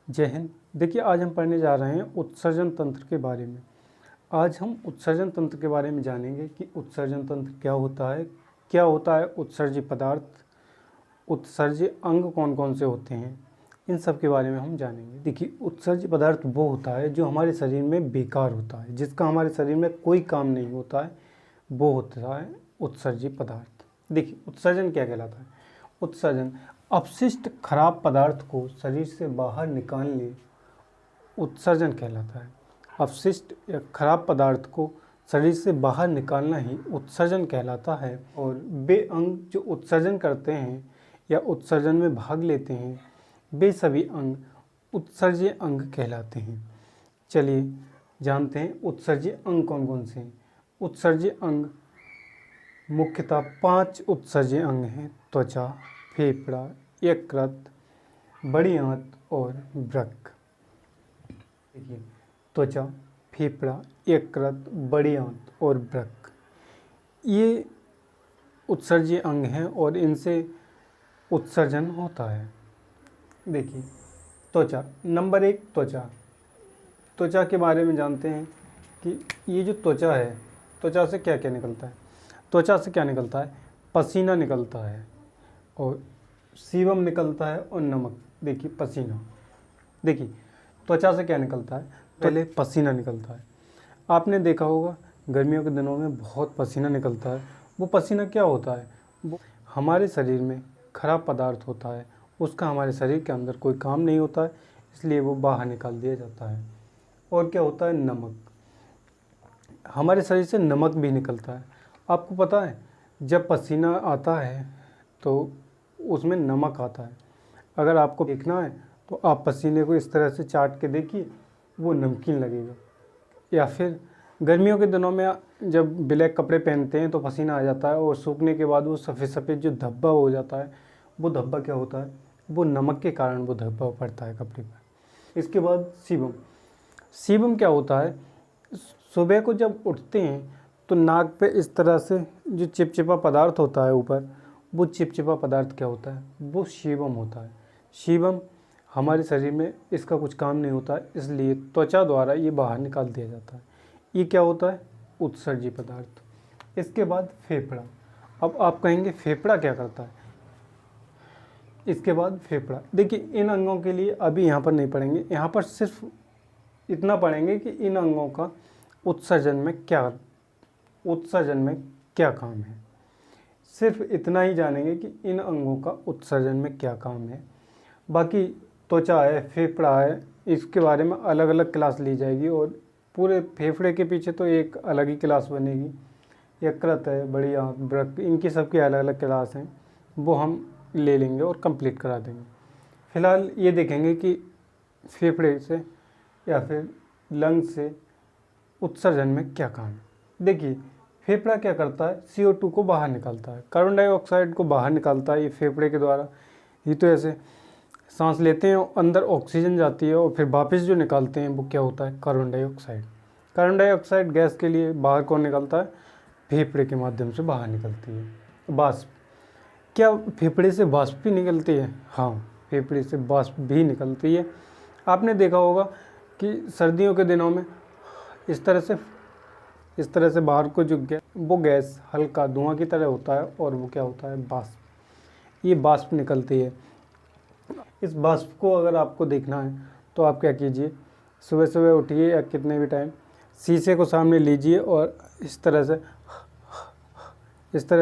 जय हिंद। देखिए, आज हम पढ़ने जा रहे हैं उत्सर्जन तंत्र के बारे में। आज हम उत्सर्जन तंत्र के बारे में जानेंगे कि उत्सर्जन तंत्र क्या होता है उत्सर्ज्य पदार्थ, उत्सर्ज्य अंग कौन कौन से होते हैं, इन सब के बारे में हम जानेंगे। देखिए, उत्सर्ज्य पदार्थ वो होता है जो हमारे शरीर में बेकार होता है, जिसका हमारे शरीर में कोई काम नहीं होता है, वो होता है उत्सर्ज्य पदार्थ। देखिए, उत्सर्जन क्या कहलाता है? उत्सर्जन अपशिष्ट खराब पदार्थ को शरीर से बाहर निकालने उत्सर्जन कहलाता है। अपशिष्ट या खराब पदार्थ को शरीर से बाहर निकालना ही उत्सर्जन कहलाता है। और वे अंग जो उत्सर्जन करते हैं या उत्सर्जन में भाग लेते हैं, वे सभी अंग उत्सर्ज्य अंग कहलाते हैं। चलिए जानते हैं उत्सर्ज्य अंग कौन कौन से हैं। उत्सर्ज्य अंग मुख्यतः 5 उत्सर्ज्य अंग हैं: त्वचा, फेफड़ा, यकृत, बड़ी आंत और वृक्क। देखिए, त्वचा, फेफड़ा, यकृत, बड़ी आंत और वृक्क, ये उत्सर्ज्य अंग हैं और इनसे उत्सर्जन होता है। देखिए, त्वचा, नंबर 1 त्वचा। त्वचा के बारे में जानते हैं कि ये जो त्वचा है, त्वचा से क्या क्या निकलता है। त्वचा से क्या निकलता है? पसीना निकलता है और सीबम निकलता है और नमक। देखिए, पसीना। देखिए, त्वचा से क्या निकलता है? पहले पसीना निकलता है। आपने देखा होगा गर्मियों के दिनों में बहुत पसीना निकलता है। वो पसीना क्या होता है? वो हमारे शरीर में खराब पदार्थ होता है, उसका हमारे शरीर के अंदर कोई काम नहीं होता है, इसलिए वो बाहर निकाल दिया जाता है। और क्या होता है? नमक। हमारे शरीर से नमक भी निकलता है। आपको पता है, जब पसीना आता है तो उसमें नमक आता है। अगर आपको देखना है तो आप पसीने को इस तरह से चाट के देखिए, वो नमकीन लगेगा। या फिर गर्मियों के दिनों में जब ब्लैक कपड़े पहनते हैं तो पसीना आ जाता है और सूखने के बाद वो सफ़ेद सफ़ेद जो धब्बा हो जाता है, वो धब्बा क्या होता है? वो नमक के कारण वो धब्बा पड़ता है कपड़े पर। इसके बाद सीबम। सीबम क्या होता है? सुबह को जब उठते हैं तो नाक पे इस तरह से जो चिपचिपा पदार्थ होता है ऊपर, वो चिपचिपा पदार्थ क्या होता है? वो सीबम होता है। सीबम हमारे शरीर में इसका कुछ काम नहीं होता है, इसलिए त्वचा द्वारा ये बाहर निकाल दिया जाता है। ये क्या होता है? उत्सर्ज्य पदार्थ। इसके बाद फेफड़ा। अब आप कहेंगे फेफड़ा क्या करता है? इसके बाद फेफड़ा। देखिए, इन अंगों के लिए अभी यहाँ पर नहीं पढ़ेंगे, यहाँ पर सिर्फ इतना पढ़ेंगे कि इन अंगों का उत्सर्जन में क्या काम है। सिर्फ इतना ही जानेंगे कि इन अंगों का उत्सर्जन में क्या काम है। बाकी त्वचा है, फेफड़ा है, इसके बारे में अलग अलग क्लास ली जाएगी और पूरे फेफड़े के पीछे तो एक अलग ही क्लास बनेगी। यकृत है, बड़ी आंत, वृक्क, इनकी सबकी अलग अलग क्लास हैं, वो हम ले लेंगे और कंप्लीट करा देंगे। फ़िलहाल ये देखेंगे कि फेफड़े से या फिर लंग से उत्सर्जन में क्या काम है। देखिए, फेफड़ा क्या करता है? CO2 को बाहर निकालता है, कार्बन डाइऑक्साइड को बाहर निकालता है ये फेफड़े के द्वारा। ये तो ऐसे सांस लेते हैं और अंदर ऑक्सीजन जाती है और फिर वापस जो निकालते हैं वो क्या होता है? Carbon dioxide. Carbon dioxide gas के लिए बाहर कौन निकलता है? फेफड़े के माध्यम से बाहर निकलती है। वाष्प। क्या फेफड़े से वाष्प भी निकलती है? हाँ, फेफड़े से वाष्प भी निकलती है। आपने देखा होगा कि सर्दियों के दिनों में इस तरह से बाहर को जो वो गैस हल्का धुआं की तरह होता है और वो क्या होता है? वाष्प। ये वाष्प निकलती है। इस वाष्प को अगर आपको देखना है तो आप क्या कीजिए, सुबह सुबह उठिए या कितने भी टाइम शीशे को सामने लीजिए और इस तरह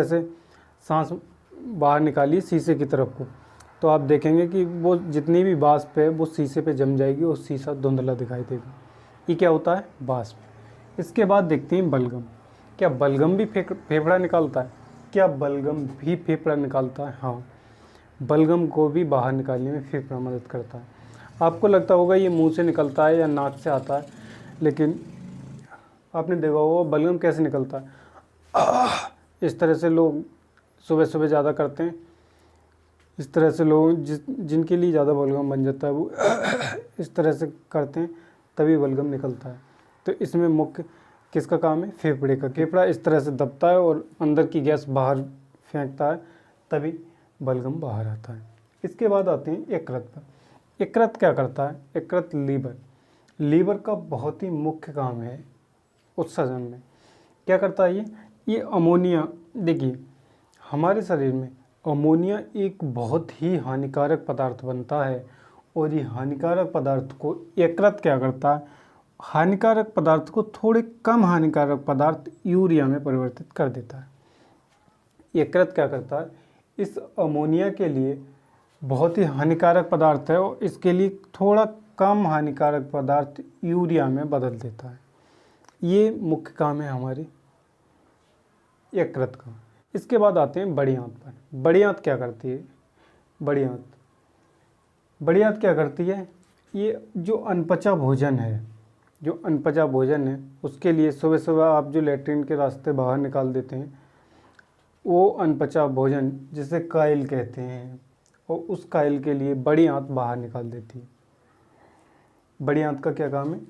से सांस बाहर निकालिए शीशे की तरफ को, तो आप देखेंगे कि वो जितनी भी वाष्प है वो शीशे पे जम जाएगी और शीशा धुंधला दिखाई देगा। ये क्या होता है? वाष्प। इसके बाद देखते हैं बलगम। क्या बलगम भी फेफड़ा निकालता है? क्या बलगम भी फेफड़ा निकालता है? हाँ, बलगम को भी बाहर निकालने में फेफड़ा मदद करता है। आपको लगता होगा ये मुंह से निकलता है या नाक से आता है, लेकिन आपने देखा होगा बलगम कैसे निकलता है। इस तरह से लोग सुबह सुबह ज़्यादा करते हैं। इस तरह से लोग जिनके लिए ज़्यादा बलगम बन जाता है वो इस तरह से करते हैं, तभी बलगम निकलता है। तो इसमें मुख्य किसका काम है? फेफड़े का। फेफड़ा इस तरह से दबता है और अंदर की गैस बाहर फेंकता है, तभी बलगम बाहर आता है। इसके बाद आते हैं यकृत पर। यकृत क्या करता है? यकृत लीवर का बहुत ही मुख्य काम है उत्सर्जन में। क्या करता है ये अमोनिया, देखिए हमारे शरीर में अमोनिया एक बहुत ही हानिकारक पदार्थ बनता है और ये हानिकारक पदार्थ को यकृत क्या करता है? हानिकारक पदार्थ को थोड़े कम हानिकारक पदार्थ यूरिया में परिवर्तित कर देता है। यकृत क्या करता है? इस अमोनिया के लिए बहुत ही हानिकारक पदार्थ है और इसके लिए थोड़ा कम हानिकारक पदार्थ यूरिया में बदल देता है। ये मुख्य काम है हमारे यकृत का। इसके बाद आते हैं बड़ी आंत पर। बड़ी आंत क्या करती है? बड़ी आंत क्या करती है? ये जो अनपचा भोजन है उसके लिए सुबह सुबह आप जो लैट्रिन के रास्ते बाहर निकाल देते हैं, वो अनपचा भोजन जिसे काइल कहते हैं, और उस काइल के लिए बड़ी आंत बाहर निकाल देती है। बड़ी आंत का क्या काम है?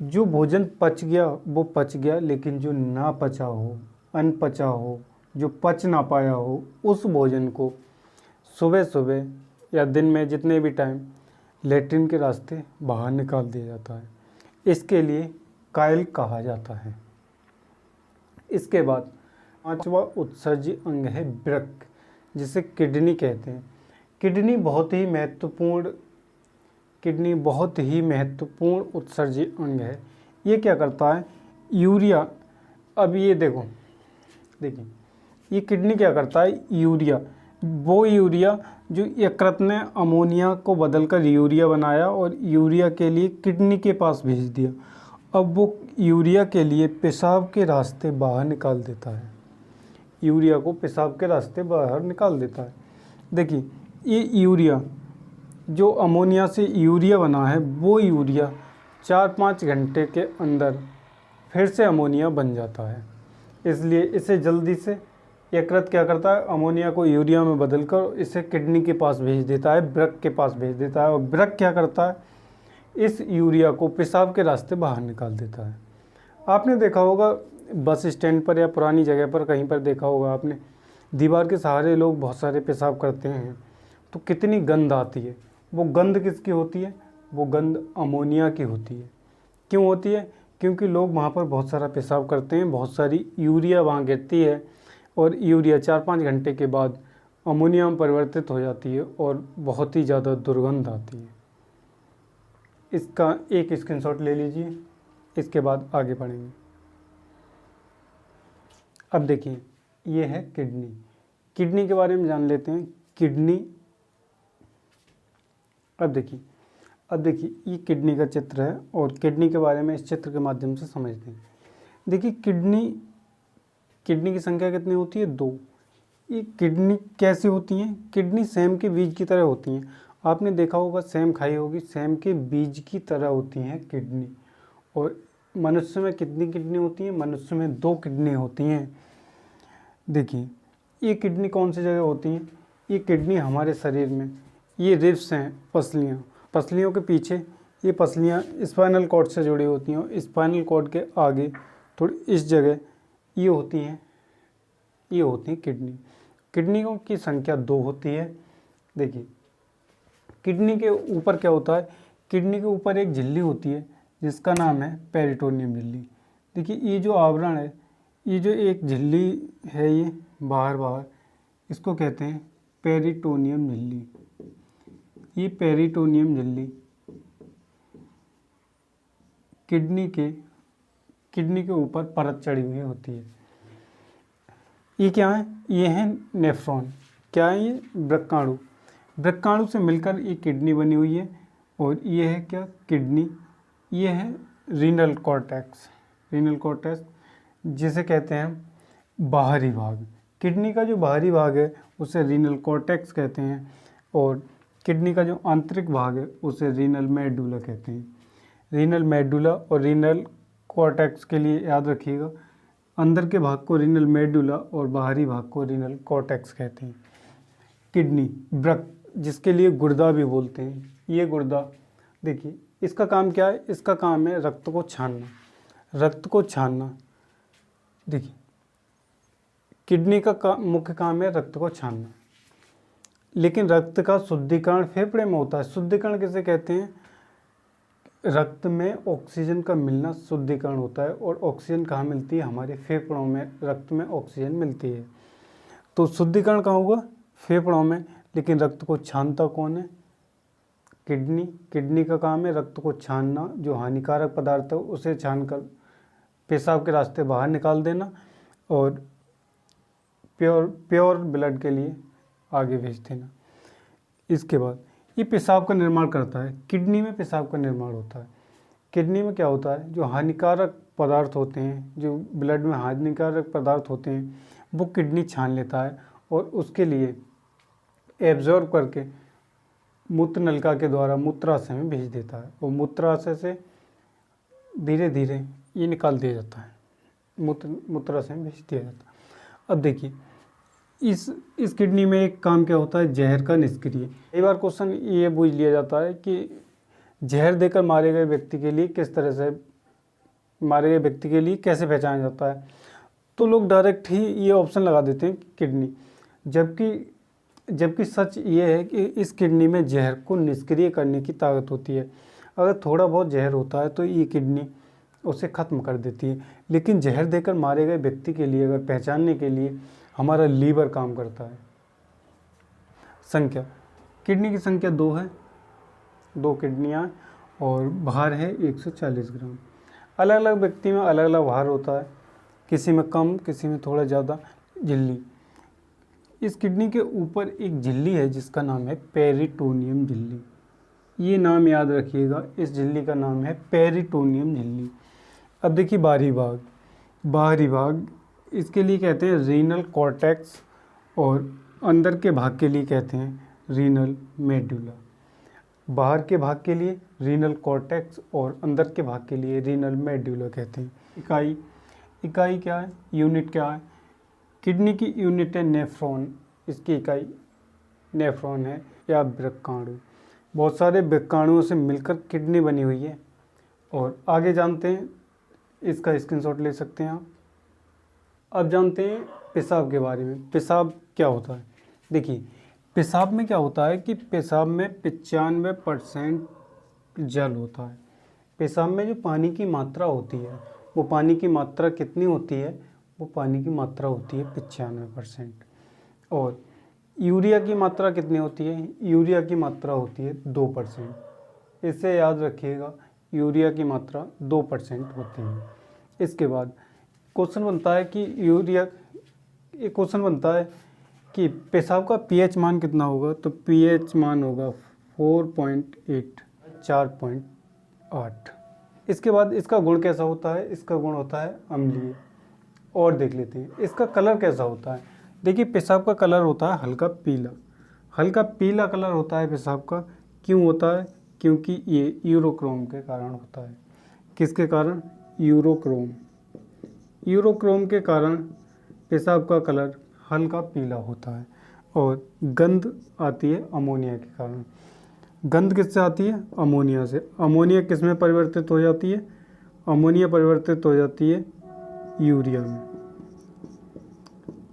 जो भोजन पच गया वो पच गया, लेकिन जो ना पचा हो, अनपचा हो, जो पच ना पाया हो, उस भोजन को सुबह सुबह या दिन में जितने भी टाइम लैट्रिन के रास्ते बाहर निकाल दिया जाता है। इसके लिए काइल कहा जाता है। इसके बाद 5वां उत्सर्जी अंग है वृक्क, जिसे किडनी कहते हैं। किडनी बहुत ही महत्वपूर्ण उत्सर्जी अंग है। ये क्या करता है? यूरिया, अब ये देखिए ये किडनी क्या करता है? यूरिया जो यकृत ने अमोनिया को बदलकर यूरिया बनाया और यूरिया के लिए किडनी के पास भेज दिया। अब वो यूरिया के लिए पेशाब के रास्ते बाहर निकाल देता है। यूरिया को पेशाब के रास्ते बाहर निकाल देता है। देखिए ये यूरिया जो अमोनिया से यूरिया बना है, वो यूरिया 4-5 घंटे के अंदर फिर से अमोनिया बन जाता है। इसलिए इसे जल्दी से यकृत क्या करता है? अमोनिया को यूरिया में बदलकर इसे किडनी के पास भेज देता है, वृक्क के पास भेज देता है, और वृक्क क्या करता है? इस यूरिया को पेशाब के रास्ते बाहर निकाल देता है। आपने देखा होगा बस स्टैंड पर या पुरानी जगह पर कहीं पर देखा होगा आपने, दीवार के सहारे लोग बहुत सारे पेशाब करते हैं तो कितनी गंध आती है। वो गंध किसकी होती है? वो गंध अमोनिया की होती है। क्यों होती है? क्योंकि लोग वहाँ पर बहुत सारा पेशाब करते हैं, बहुत सारी यूरिया वहाँ गिरती है और यूरिया 4-5 घंटे के बाद अमोनिया में परिवर्तित हो जाती है और बहुत ही ज़्यादा दुर्गंध आती है। इसका एक स्क्रीनशॉट ले लीजिए, इसके बाद आगे बढ़ेंगे। अब देखिए ये है किडनी के बारे में जान लेते हैं। अब देखिए ये किडनी का चित्र है और किडनी के बारे में इस चित्र के माध्यम से समझते हैं। देखिए किडनी की संख्या कितनी होती है? 2। ये किडनी कैसे होती हैं? किडनी सेम के बीज की तरह होती हैं। आपने देखा होगा, सेम खाई होगी, सेम के बीज की तरह होती हैं किडनी। और मनुष्य में कितनी किडनी होती हैं? मनुष्य में 2 किडनी होती हैं। देखिए ये किडनी कौन सी जगह होती हैं? ये किडनी हमारे शरीर में, ये रिब्स हैं, पसलियों के पीछे ये पसलियाँ स्पाइनल कॉर्ड से जुड़ी होती हैं और स्पाइनल कॉर्ड के आगे थोड़ी इस जगह ये होती हैं किडनियों की संख्या 2 होती है। देखिए किडनी के ऊपर क्या होता है? किडनी के ऊपर एक झिल्ली होती है जिसका नाम है पेरिटोनियम झिल्ली। देखिए ये जो आवरण है, ये जो एक झिल्ली है, ये बाहर इसको कहते हैं पेरिटोनियम झिल्ली। ये पेरिटोनियम झिल्ली किडनी के ऊपर परत चढ़ी हुई होती है। ये क्या है? ये है नेफ्रॉन। क्या है ये? वृक्काणु से मिलकर ये किडनी बनी हुई है। और ये है क्या? किडनी। ये है रीनल कॉर्टेक्स जिसे कहते हैं बाहरी भाग। किडनी का जो बाहरी भाग है उसे रीनल कॉर्टेक्स कहते हैं और किडनी का जो आंतरिक भाग है उसे रीनल मेडुला कहते हैं। रीनल मेडुला और रीनल कॉर्टेक्स के लिए याद रखिएगा, अंदर के भाग को रीनल मेडुला और बाहरी भाग को रीनल कॉर्टेक्स कहते हैं। किडनी, वृक्क, जिसके लिए गुर्दा भी बोलते हैं, ये गुर्दा देखिए इसका काम क्या है? इसका काम है रक्त को छानना। देखिए किडनी का मुख्य काम है रक्त को छानना। लेकिन रक्त का शुद्धिकरण फेफड़े में होता है। शुद्धिकरण किसे कहते हैं? रक्त में ऑक्सीजन का मिलना शुद्धिकरण होता है। और ऑक्सीजन कहाँ मिलती है? हमारे फेफड़ों में रक्त में ऑक्सीजन मिलती है। तो शुद्धिकरण कहाँ होगा? फेफड़ों में। लेकिन रक्त को छानता कौन है? किडनी। किडनी का काम है रक्त को छानना, जो हानिकारक पदार्थ है उसे छानकर पेशाब के रास्ते बाहर निकाल देना और प्योर ब्लड के लिए आगे भेज देना। इसके बाद ये पेशाब का निर्माण करता है। किडनी में पेशाब का निर्माण होता है। किडनी में क्या होता है? जो हानिकारक पदार्थ होते हैं, जो ब्लड में हानिकारक पदार्थ होते हैं, वो किडनी छान लेता है और उसके लिए एब्जॉर्ब करके मूत्र नलिका के द्वारा मूत्राशय में भेज देता है। और मूत्राशय से धीरे धीरे ये निकाल दिया जाता है, मूत्राशय में भेज दिया जाता है। अब देखिए इस किडनी में एक काम क्या होता है? जहर का निष्क्रिय। कई बार क्वेश्चन ये पूछ लिया जाता है कि जहर देकर मारे गए व्यक्ति के लिए किस तरह से मारे गए व्यक्ति के लिए कैसे पहचाना जाता है? तो लोग डायरेक्ट ही ये ऑप्शन लगा देते हैं किडनी, जबकि सच ये है कि इस किडनी में जहर को निष्क्रिय करने की ताकत होती है। अगर थोड़ा बहुत जहर होता है तो ये किडनी उसे ख़त्म कर देती है। लेकिन जहर देकर मारे गए व्यक्ति के लिए अगर पहचानने के लिए हमारा लीवर काम करता है। संख्या, किडनी की संख्या 2 है, 2 किडनियाँ और भार है 140 ग्राम। अलग अलग व्यक्ति में अलग अलग भार होता है, किसी में कम, किसी में थोड़ा ज़्यादा। झिल्ली, इस किडनी के ऊपर एक झिल्ली है जिसका नाम है पेरिटोनियम झिल्ली। ये नाम याद रखिएगा, इस झिल्ली का नाम है पेरिटोनियम झिल्ली। अब देखिए बाहरी भाग इसके लिए कहते हैं रीनल कॉर्टेक्स और अंदर के भाग के लिए कहते हैं रीनल मेडुला। बाहर के भाग के लिए रीनल कॉर्टेक्स और अंदर के भाग के लिए रीनल मेडुला कहते हैं। इकाई क्या है? यूनिट क्या है? किडनी की यूनिट है नेफ्रॉन। इसकी इकाई नेफ्रॉन है या वृक्काणु। बहुत सारे वृक्काणुओं से मिलकर किडनी बनी हुई है। और आगे जानते हैं, इसका स्क्रीनशॉट ले सकते हैं आप। अब जानते हैं पेशाब के बारे में। पेशाब क्या होता है? देखिए पेशाब में क्या होता है कि पेशाब में 95% जल होता है। पेशाब में जो पानी की मात्रा होती है, वो पानी की मात्रा कितनी होती है? वो पानी की मात्रा होती है 95%। और यूरिया की मात्रा कितनी होती है? यूरिया की मात्रा होती है 2%। इसे याद रखिएगा, यूरिया की मात्रा 2% होती है। इसके बाद क्वेश्चन बनता है कि पेशाब का पीएच मान कितना होगा? तो पीएच मान होगा 4.8, 4.8। इसके बाद इसका गुण कैसा होता है? इसका गुण होता है अम्लीय। और देख लेते हैं इसका कलर कैसा होता है। देखिए पेशाब का कलर होता है हल्का पीला कलर होता है पेशाब का। क्यों होता है? क्योंकि ये यूरोक्रोम के कारण होता है। किसके कारण? यूरोक्रोम के कारण पेशाब का कलर हल्का पीला होता है। और गंध आती है अमोनिया के कारण। गंध किससे आती है? अमोनिया से। अमोनिया किस में परिवर्तित हो जाती है? अमोनिया परिवर्तित हो जाती है यूरिया में।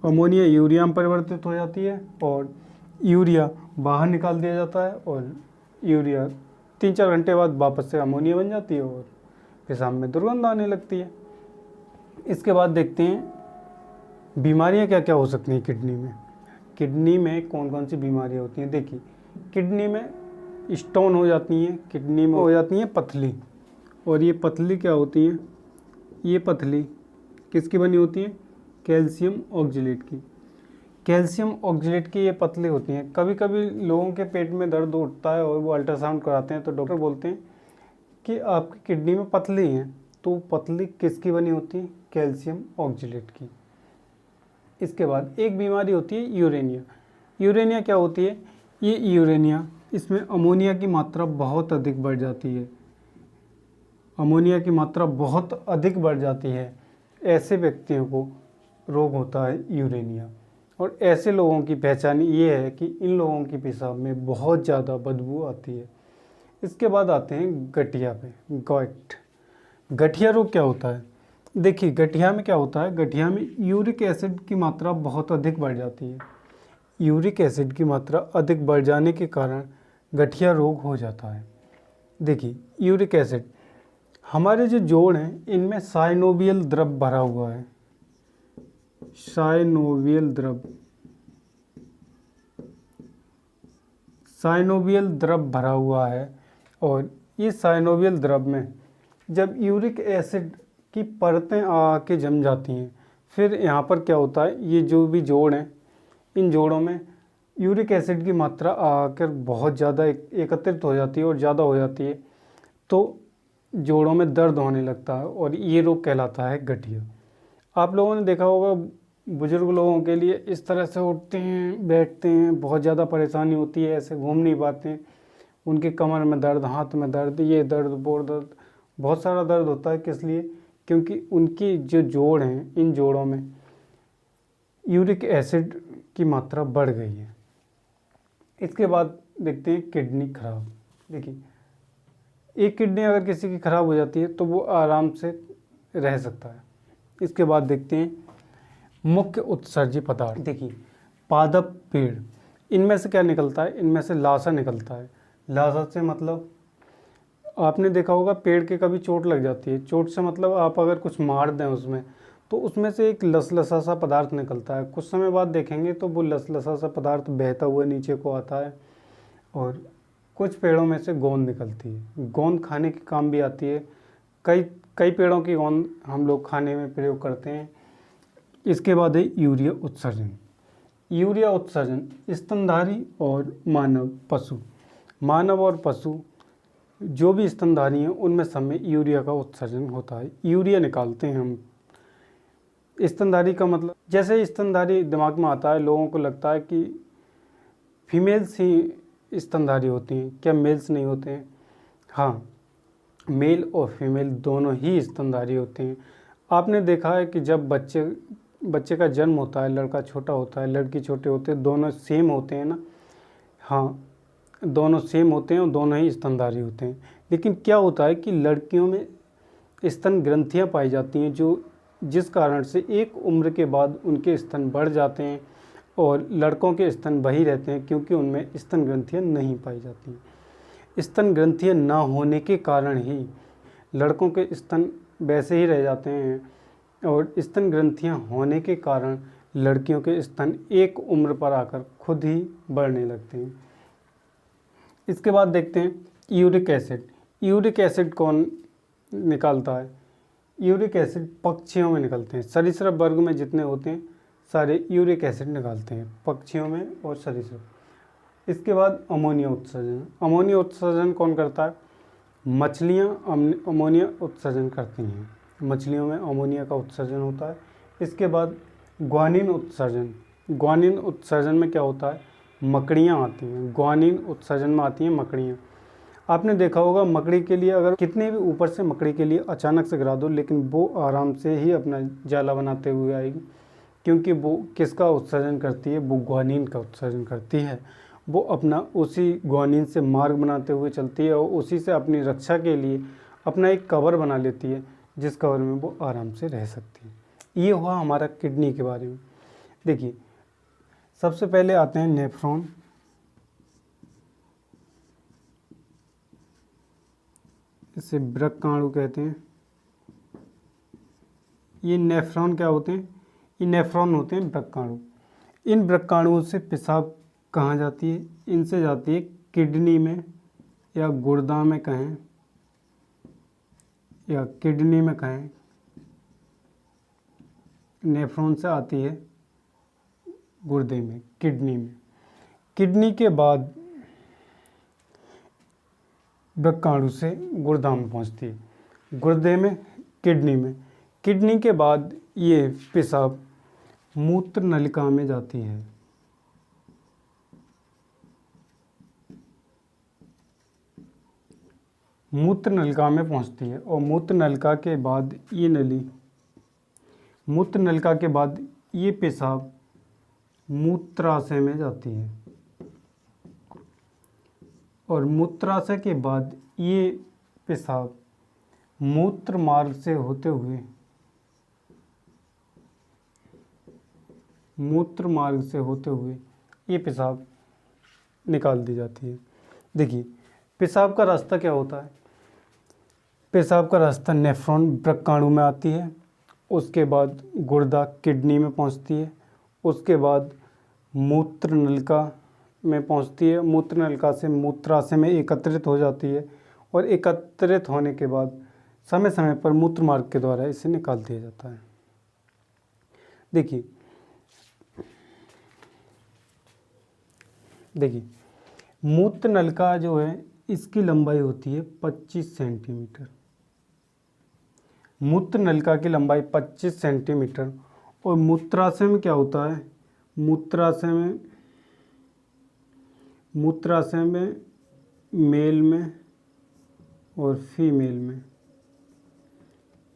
अमोनिया यूरिया में परिवर्तित हो जाती है और यूरिया बाहर निकाल दिया जाता है। और यूरिया 3-4 घंटे बाद वापस से अमोनिया बन जाती है और पेशाब में दुर्गंध आने लगती है। इसके बाद देखते हैं बीमारियां क्या क्या हो सकती हैं किडनी में। किडनी में कौन कौन सी बीमारियां होती हैं? देखिए किडनी में स्टोन हो जाती हैं, किडनी में हो जाती हैं पथली। और ये पथली क्या होती हैं? ये पथली किसकी बनी होती है? कैल्शियम ऑक्जेलेट की। कैल्शियम ऑक्जेलेट की ये पतली होती हैं। कभी कभी लोगों के पेट में दर्द उठता है और वो अल्ट्रासाउंड कराते हैं तो डॉक्टर बोलते हैं कि आपकी किडनी में पतली हैं। तो पतली किसकी बनी होती है? कैल्शियम ऑक्जेलेट की। इसके बाद एक बीमारी होती है यूरेनिया। यूरेनिया क्या होती है? ये यूरेनिया, इसमें अमोनिया की मात्रा बहुत अधिक बढ़ जाती है। अमोनिया की मात्रा बहुत अधिक बढ़ जाती है। ऐसे व्यक्तियों को रोग होता है यूरेनिया। और ऐसे लोगों की पहचान ये है कि इन लोगों की पेशाब में बहुत ज़्यादा बदबू आती है। इसके बाद आते हैं गठिया पे। गठिया रोग क्या होता है? देखिए गठिया में क्या होता है? गठिया में यूरिक एसिड की मात्रा बहुत अधिक बढ़ जाती है। यूरिक एसिड की मात्रा अधिक बढ़ जाने के कारण गठिया रोग हो जाता है। देखिए, यूरिक एसिड, हमारे जो जोड़ हैं इनमें साइनोवियल द्रव भरा हुआ है, साइनोवियल द्रव भरा हुआ है। और इस साइनोवियल द्रव में जब यूरिक एसिड की परतें आके जम जाती हैं, फिर यहाँ पर क्या होता है, ये जो भी जोड़ हैं इन जोड़ों में यूरिक एसिड की मात्रा आकर बहुत ज़्यादा एकत्रित हो जाती है और ज़्यादा हो जाती है, तो जोड़ों में दर्द होने लगता है और ये रोग कहलाता है गठिया। आप लोगों ने देखा होगा, बुजुर्ग लोगों के लिए इस तरह से उठते हैं बैठते हैं बहुत ज़्यादा परेशानी होती है, ऐसे घूम नहीं पाते, उनके कमर में दर्द, हाथ में दर्द, ये दर्द वो दर्द, बहुत सारा दर्द होता है। किस लिए? क्योंकि उनकी जो जोड़ हैं इन जोड़ों में यूरिक एसिड की मात्रा बढ़ गई है। इसके बाद देखते हैं किडनी खराब। देखिए, एक किडनी अगर किसी की खराब हो जाती है तो वो आराम से रह सकता है। इसके बाद देखते हैं मुख्य उत्सर्जी पदार्थ। देखिए, पादप पेड़, इनमें से क्या निकलता है? इनमें से लासा निकलता है। लासा से मतलब आपने देखा होगा पेड़ के कभी चोट लग जाती है, चोट से मतलब आप अगर कुछ मार दें उसमें, तो उसमें से एक लसलसा सा पदार्थ निकलता है। कुछ समय बाद देखेंगे तो वो लसलसा सा पदार्थ बहता हुआ नीचे को आता है। और कुछ पेड़ों में से गोंद निकलती है, गोंद खाने के काम भी आती है। कई कई पेड़ों की गोंद हम लोग खाने में प्रयोग करते हैं। इसके बाद है यूरिया उत्सर्जन। यूरिया उत्सर्जन स्तनधारी और मानव और पशु जो भी स्तनधारी हैं उनमें सब में यूरिया का उत्सर्जन होता है। यूरिया निकालते हैं हम। स्तनधारी का मतलब, जैसे स्तनधारी दिमाग में आता है लोगों को लगता है कि फीमेल्स ही स्तनधारी होती हैं, क्या मेल्स नहीं होते हैं? हाँ, मेल और फीमेल दोनों ही स्तनधारी होते हैं। आपने देखा है कि जब बच्चे का जन्म होता है, लड़का छोटा होता है, लड़की छोटे होते हैं, दोनों सेम होते हैं ना? हाँ, दोनों सेम होते हैं और दोनों ही स्तनधारी होते हैं। लेकिन क्या होता है कि लड़कियों में स्तन ग्रंथियाँ पाई जाती हैं जिस कारण से एक उम्र के बाद उनके स्तन बढ़ जाते हैं और लड़कों के स्तन वही रहते हैं क्योंकि उनमें स्तन ग्रंथियाँ नहीं पाई जाती हैं। स्तन ग्रंथियाँ ना होने के कारण ही लड़कों के स्तन वैसे ही रह जाते हैं और स्तन ग्रंथियाँ होने के कारण लड़कियों के स्तन एक उम्र पर आकर खुद ही बढ़ने लगते हैं। इसके बाद देखते हैं यूरिक एसिड। यूरिक एसिड कौन निकालता है? यूरिक एसिड पक्षियों में निकलते हैं। सरीसृप वर्ग में जितने होते हैं सारे यूरिक एसिड निकालते हैं, पक्षियों में और सरीसृप। इसके बाद अमोनिया उत्सर्जन। अमोनिया उत्सर्जन कौन करता है? मछलियाँ अमोनिया उत्सर्जन करती हैं, मछलियों में अमोनिया का उत्सर्जन होता है। इसके बाद ग्वानिन उत्सर्जन। ग्वानिन उत्सर्जन में क्या होता है? मकड़ियाँ आती हैं, ग्वानिन उत्सर्जन में आती हैं मकड़ियाँ। आपने देखा होगा मकड़ी के लिए अगर कितने भी ऊपर से मकड़ी के लिए अचानक से गिरा दो, लेकिन वो आराम से ही अपना जाला बनाते हुए आएगी, क्योंकि वो किसका उत्सर्जन करती है? वो ग्वानिन का उत्सर्जन करती है। वो अपना उसी ग्वानिन से मार्ग बनाते हुए चलती है और उसी से अपनी रक्षा के लिए अपना एक कवर बना लेती है, जिस कवर में वो आराम से रह सकती है। ये हुआ हमारा किडनी के बारे में। देखिए, सबसे पहले आते हैं नेफ्रॉन। इसे वृक्काणु कहते हैं। ये नेफ्रॉन क्या होते हैं? ये नेफ्रॉन होते हैं वृक्काणु। इन वृक्काणुओं से पेशाब कहाँ जाती है? इनसे जाती है किडनी में या गुर्दा में कहें, या किडनी में कहें। नेफ्रॉन से आती है गुर्दे में, किडनी में। किडनी के बाद वृक्काणु से गुर्दा में पहुंचती है, गुर्दे में, किडनी में। किडनी के बाद ये पेशाब मूत्र नलिका में जाती है। मूत्र नलिका में पहुंचती है और मूत्र नलिका के बाद मूत्र नलिका के बाद ये पेशाब मूत्राशय में जाती है और मूत्राशय के बाद ये पेशाब मूत्र मार्ग से होते हुए ये पेशाब निकाल दी जाती है। देखिए पेशाब का रास्ता क्या होता है। पेशाब का रास्ता नेफ्रॉन वृक्काणु में आती है, उसके बाद गुर्दा किडनी में पहुंचती है, उसके बाद मूत्र नलिका में पहुंचती है, मूत्र नलिका से मूत्राशय में एकत्रित हो जाती है और एकत्रित होने के बाद समय समय पर मूत्र मार्ग के द्वारा इसे निकाल दिया जाता है। देखिए मूत्र नलिका जो है इसकी लंबाई होती है 25 सेंटीमीटर। मूत्र नलिका की लंबाई 25 सेंटीमीटर। और मूत्राशय में क्या होता है, मूत्राशय में मेल में और फीमेल में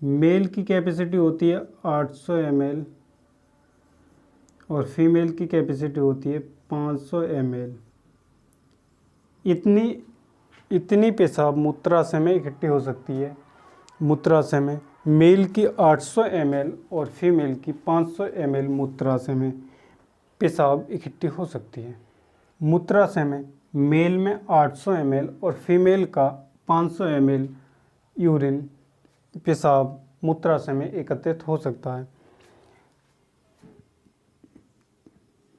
मेल की कैपेसिटी होती है 800 ml और फीमेल की कैपेसिटी होती है 500 ml। इतनी पेशाब मूत्राशय में इकट्ठी हो सकती है। मूत्राशय में मेल की 800 ml और फीमेल की 500 ml मूत्राशय में पेशाब इकट्ठी हो सकती है। मूत्राशय में मेल में 800 ml और फीमेल का 500 ml यूरिन पेशाब मूत्राशय में एकत्रित हो सकता है।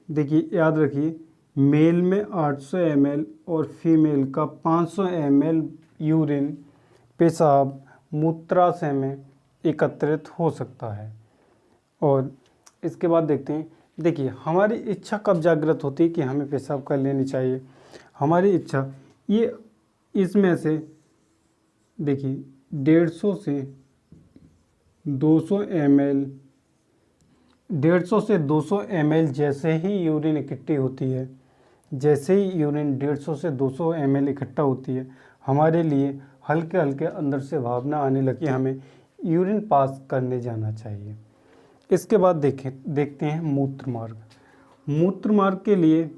देखिए याद रखिए, मेल में 800 ml और फीमेल का 500 ml यूरिन पेशाब मूत्राशय में एकत्रित हो सकता है। और इसके बाद देखते हैं, देखिए हमारी इच्छा कब जागृत होती है कि हमें पेशाब कर लेनी चाहिए। हमारी इच्छा ये इसमें से देखिए 150 से 200 ml 150 से 200 ml जैसे ही यूरिन इकट्ठी होती है, जैसे ही यूरिन 150 से 200 ml इकट्ठा होती है, हमारे लिए हल्के हल्के अंदर से भावना आने लगी हमें यूरिन पास करने जाना चाहिए। इसके बाद देखते हैं मूत्र मार्ग। मूत्र मार्ग के लिए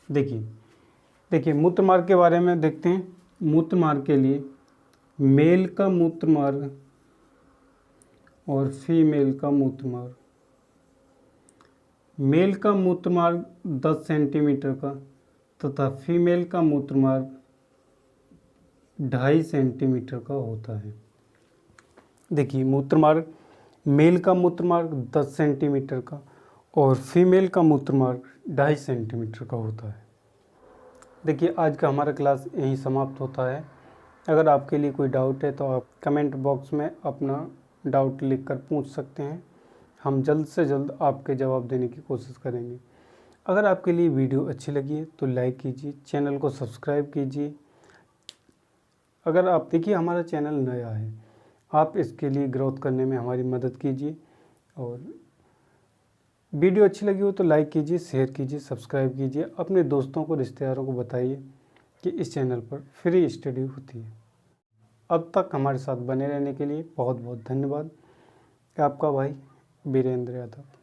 देखिए मूत्र मार्ग के बारे में देखते हैं। मूत्र मार्ग के लिए मेल का मूत्र मार्ग और फीमेल का मूत्र मार्ग। मेल का मूत्र मार्ग 10 सेंटीमीटर का तथा फीमेल का मूत्र मार्ग 2.5 सेंटीमीटर का होता है। देखिए मेल का मूत्र मार्ग 10 सेंटीमीटर का और फीमेल का मूत्र मार्ग 2.5 सेंटीमीटर का होता है। देखिए आज का हमारा क्लास यहीं समाप्त होता है। अगर आपके लिए कोई डाउट है तो आप कमेंट बॉक्स में अपना डाउट लिखकर पूछ सकते हैं। हम जल्द से जल्द आपके जवाब देने की कोशिश करेंगे। अगर आपके लिए वीडियो अच्छी लगी है तो लाइक कीजिए, चैनल को सब्सक्राइब कीजिए। अगर आप देखिए हमारा चैनल नया है, आप इसके लिए ग्रोथ करने में हमारी मदद कीजिए। और वीडियो अच्छी लगी हो तो लाइक कीजिए, शेयर कीजिए, सब्सक्राइब कीजिए। अपने दोस्तों को, रिश्तेदारों को बताइए कि इस चैनल पर फ्री स्टडी होती है। अब तक हमारे साथ बने रहने के लिए बहुत बहुत धन्यवाद। आपका भाई वीरेंद्र यादव।